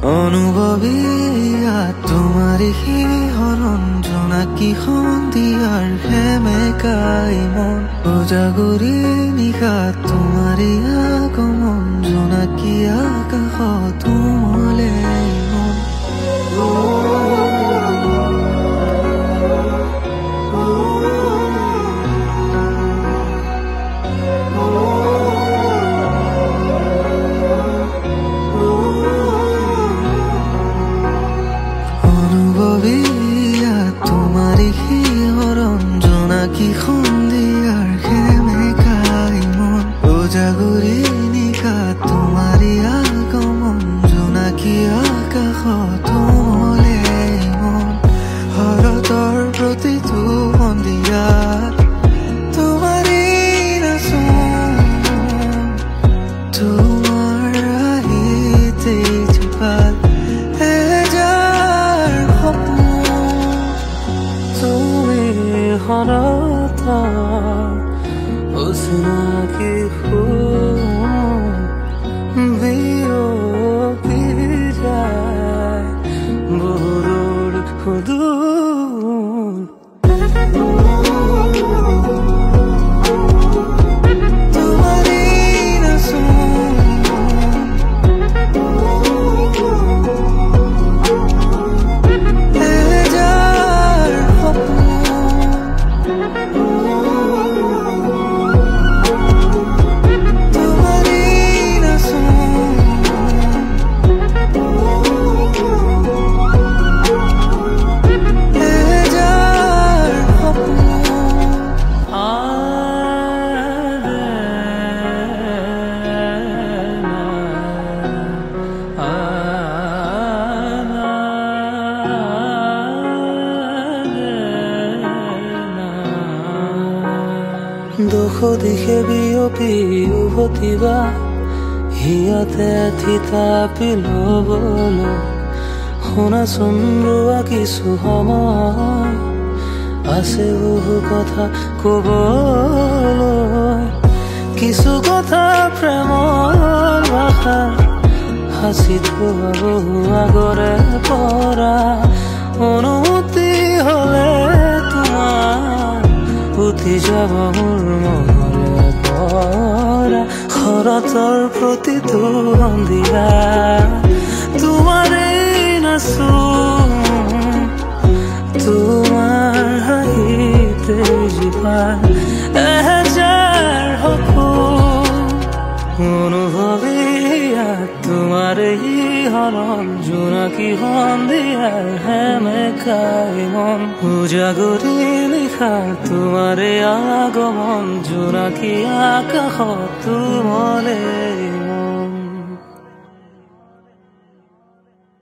অনুভৱীয়া তোমাৰে শিহৰণ জোনাকী সন্ধিয়াৰ সেমেকাই মন উজাগৰি নিশা তোমাৰে আগমন জোনাকী আকাশত উমলে মন তোমাৰে শিহৰণ জোনাকী সন্ধিয়াৰ সেমেকাই মন উজাগৰি নিশা তোমাৰে আগমন জোনাকী আকাশত উমলে মন শৰতৰ প্ৰতিটো সন্ধিয়াত তোমাৰে নাচোন তোমাৰ আহিতে জোপাল হরতা উসনাকি বিয়োগী যায় বদর হুদুর তোমারে নাচোন দুখ দিশে বিয়পি উভতিবা হিয়াতে থিতাপি ল'বলৈ শুনাচোন ৰোৱা কিছু সময় আছে বহু কথা ক'বলৈ কিছু কথা প্ৰেমৰ ভাষা সাঁচি থোৱা বহু আগৰে পৰা অনুমতি হ'লে তোমাৰ উঠি যাব মোৰ মনৰে পৰা শৰতৰ প্ৰতিটো সন্ধিয়া তোমাৰে নাচোন তোমাৰ হাঁহিতে জীপাল এহেজাৰ সপোন অনুভৱীয়া তোমাৰে শিহৰণ জোনাকী সন্ধিয়াৰ সেমেকাই মন উজাগৰি নিশা তোমাৰে আগমন জোনাকী আকাশত উমলে